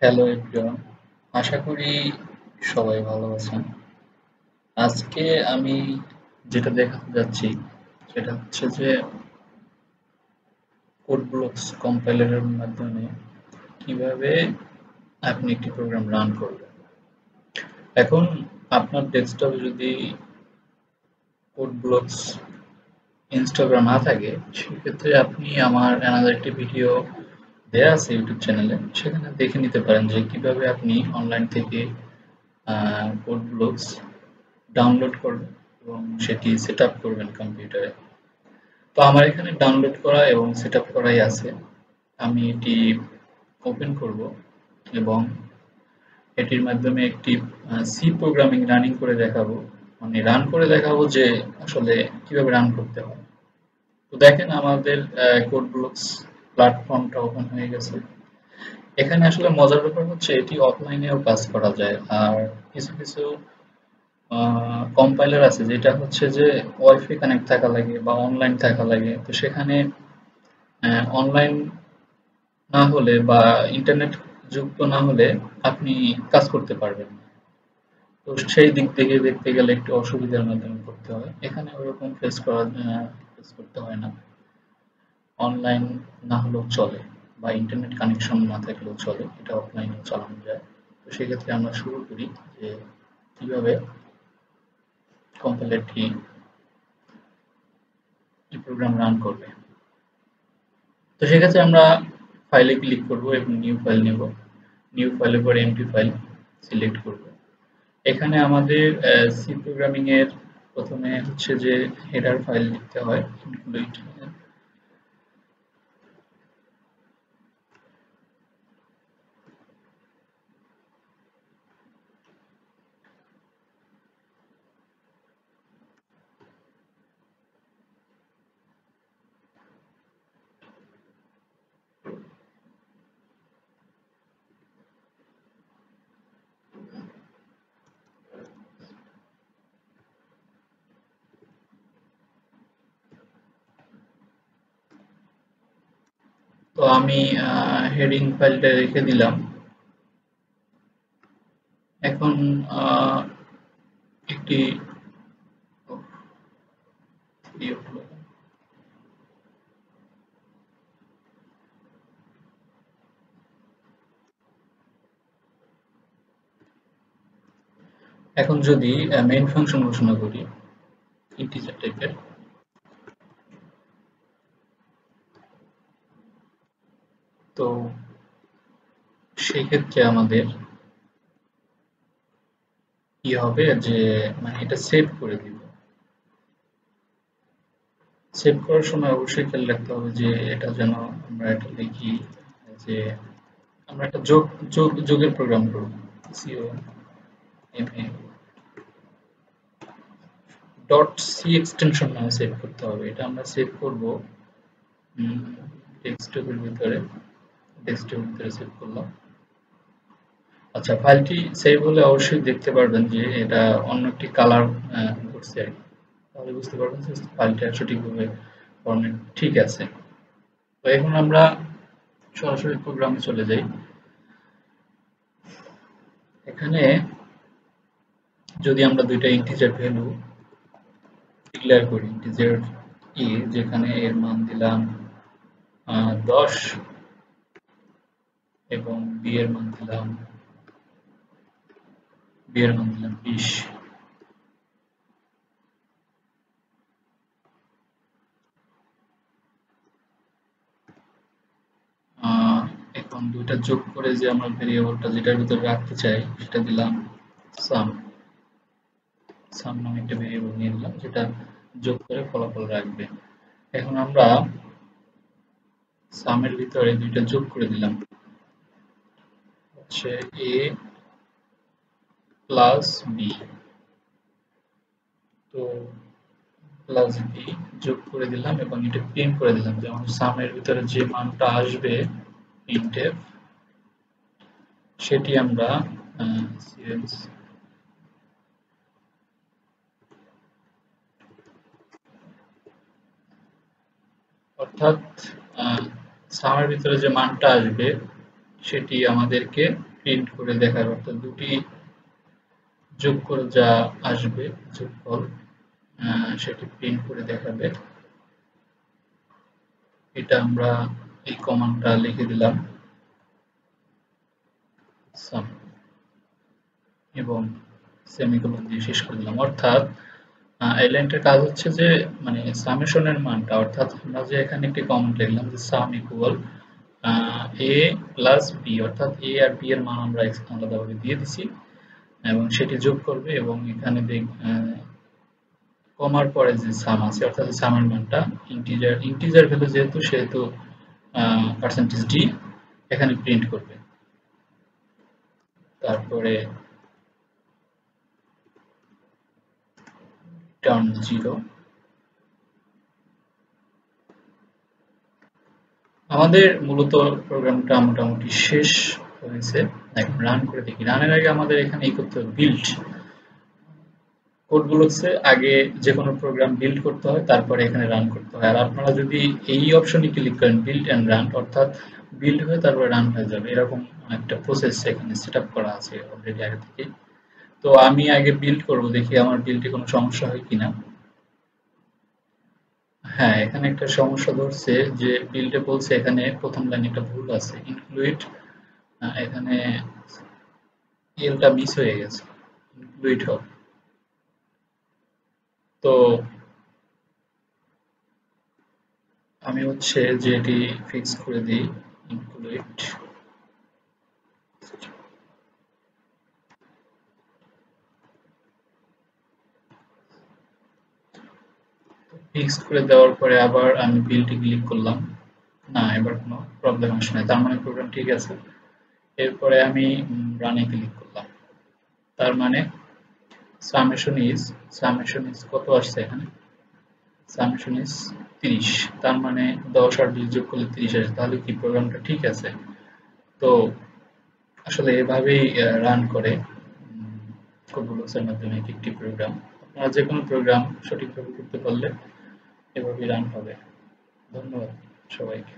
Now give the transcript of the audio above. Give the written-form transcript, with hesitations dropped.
Hello everyone, আশা করি সবাই ভালো আছেন। আজকে আমি যেটা দেখাতে যাচ্ছি সেটা হচ্ছে যে কোডব্লকস কম্পাইলারের মাধ্যমে কিভাবে আপনি একটি প্রোগ্রাম রান করবেন। এখন আপনার ডেস্কটপে যদি কোডব্লকস ইনস্টল করা না থাকে সেক্ষেত্রে আপনি আমার অ্যানাদার একটি ভিডিও দেয়া আছে ইউটিউব চ্যানেলে, সেখানে দেখে নিতে পারেন যে কিভাবে আপনি অনলাইন থেকে কোডব্লকস ডাউনলোড করবেন এবং সেটি সেট আপ করবেন কম্পিউটারে। তো আমার এখানে ডাউনলোড করা এবং সেট আপ করাই আছে। আমি এটি ওপেন করব এবং এটির মাধ্যমে একটি সি প্রোগ্রামিং রানিং করে দেখাবো, মানে রান করে দেখাবো যে আসলে কিভাবে রান করতে হয়। তো দেখেন আমাদের কোড ব্লকস প্ল্যাটফর্মটা ওপেন হয়ে গেছে। এখানে আসলে মজার ব্যাপার হচ্ছে এটি অফলাইনেও কাজ করা যায়, আর কিছু কিছু কম্পাইলার আছে যেটা হচ্ছে যে ওয়াইফাই কানেক্ট থাকা লাগে বা অনলাইন থাকা লাগে। তো সেখানে অনলাইন না হলে বা ইন্টারনেট যুক্ত না হলে আপনি কাজ করতে পারবেন না। তো সেই দিক থেকে দেখতে গেলে একটু অসুবিধার মাধ্যমে করতে হয়। এখানে ওরকম ফেস করতে হয় না। অনলাইন না হলেও চলে বা ইন্টারনেট কানেকশন না থাকলেও চলে। এটা অফলাইনেও চালানো যায়। তো সেক্ষেত্রে আমরা শুরু করি যে কিভাবে কম্পাইলারটি এই প্রোগ্রাম রান করবে। তো সেক্ষেত্রে আমরা ফাইলে ক্লিক করব এবং নিউ ফাইল নেব। নিউ ফাইলের পর এমটি ফাইল সিলেক্ট করব। এখানে আমাদের সি প্রোগ্রামিং এর প্রথমে হচ্ছে যে হেডার ফাইল লিখতে হয় ইনক্লুড। তো আমি হেডিং ফাইলটা রেখে দিলাম। এখন একটি এখন যদি মেইন ফাংশন ঘোষণা করি ইন্টিজার টাইপের, তো সেই ক্ষেত্রে আমাদের কি হবে যে মানে এটা সেভ করে দিব। সেভ করার সময় অবশ্যই খেয়াল রাখতে হবে যে এটা যেন আমরা এটা লিখি যে আমরা একটা যোগের প্রোগ্রাম করব। সিও এম এ ডট সি এক্সটেনশন নামে সেভ করতে হবে। এটা আমরা সেভ করব ডেস্কটপের ভিতরে। ডেস্কটপের ভিতরে সেভ করলাম। আচ্ছা, ফাইলটি সেভ হলে অবশ্যই দেখতে পারবেন যে এটা অন্য একটি কালার করছে আর কি। তাহলে বুঝতে পারবেন যে ফাইলটা সঠিকভাবে ফরম্যাট ঠিক আছে। তো এখন আমরা সরাসরি প্রোগ্রামে চলে যাই। এখানে যদি আমরা দুইটা ইন্টিজার ভ্যালু ডিক্লেয়ার করি, ইন্টিজার যেখানে এর মান দিলাম 10 এবং বি এর মান দিলাম 20। এখন দুইটা যোগ করে যে আমরা ভেরিয়েবলটা যেটার ভিতরে রাখতে চাই সেটা দিলাম সাম। সাম নামে একটা ভেরিয়েবল নিয়ে নিলাম যেটা যোগ করে ফলাফল রাখবে। এখন আমরা সামের ভিতরে দুইটা যোগ করে দিলাম, হচ্ছে এ প্লাস বি। তো প্লাস বি যোগ করে দিলাম এবং এটা প্রিন্ট করে দিলাম, যেমন সামের ভিতরে যে মানটা আসবে প্রিন্টএফ সেটি আমরা সিএলস অর্থাৎ সামের ভিতরে যে মানটা আসবে সেটি আমাদেরকে প্রিন্ট করে দেখাবে, অর্থাৎ দুটি যোগ করে যা আসবে যোগফল সেটি প্রিন্ট করে দেখাবে। এটা আমরা এই কমান্ডটা লিখে দিলাম সাম এবং সেমিকোলন দিয়ে শেষ করে দিলাম। অর্থাৎ এই লাইনটার কাজ হচ্ছে যে মানে সামেশনের মানটা, অর্থাৎ আমরা যে এখানে একটি কমান্ড লিখলাম যে সাম ইকুয়াল এ প্লাস বি, অর্থাৎ এ আর বি এর মান আমরা আলাদাভাবে দিয়ে দিছি এবং সেটি যোগ করবে এবং এখানে কমার পরে যে সাম আছে অর্থাৎ সামের মানটা ইন্টিজার ভ্যালু যেহেতু সেহেতু পার্সেন্টেজ ডি এখানে প্রিন্ট করবে। তারপরে টার্ন 0। আমাদের মূলত প্রোগ্রামটা মোটামুটি শেষ হয়েছে। এখন রান করে দেখি। রানের আগে আমাদের এখানে এই করতে হবে বিল্ড। কোডগুলো হচ্ছে আগে যে কোনো প্রোগ্রাম বিল্ড করতে হয়, তারপরে এখানে রান করতে হয়। আর আপনারা যদি এই অপশনে ক্লিক করেন বিল্ড এন্ড রান, অর্থাৎ বিল্ড হয়ে তারপরে রান হয়ে যাবে, এরকম একটা প্রসেস এখানে সেট আপ করা আছে অলরেডি আগে থেকে। তো আমি আগে বিল্ড করব, দেখি আমার বিল্ডে কোনো সমস্যা হয় কিনা। হ্যাঁ, এখানে একটা সমস্যা ধরছে যে বিল্ডে বলছে এখানে প্রথম লাইনে একটা ভুল আছে, ইনক্লুড এখানে এলটা মিস হয়ে গেছে, ইনক্লুড হবে। তো আমি হচ্ছে যে এটি ফিক্স করে দিই, ইনক্লুড ফিক্স করে দেওয়ার পরে আবার আমি বিল্ডে ক্লিক করলাম। না, এবার কোনো প্রবলেম আসে না, তার মানে প্রোগ্রাম ঠিক আছে। এরপরে আমি রানে ক্লিক করলাম, তার মানে সামেশন ইজ কত আসছে এখানে, সামেশন ইজ 30, তার মানে 10 আর 20 যোগ করলে 30 আসে, তাহলে কি প্রোগ্রামটা ঠিক আছে। তো আসলে এভাবেই রান করে কোডব্লকসের মাধ্যমে একটি প্রোগ্রাম। আপনারা যে কোনো প্রোগ্রাম সঠিকভাবে করতে পারলে এভাবেই রান হবে। ধন্যবাদ সবাইকে।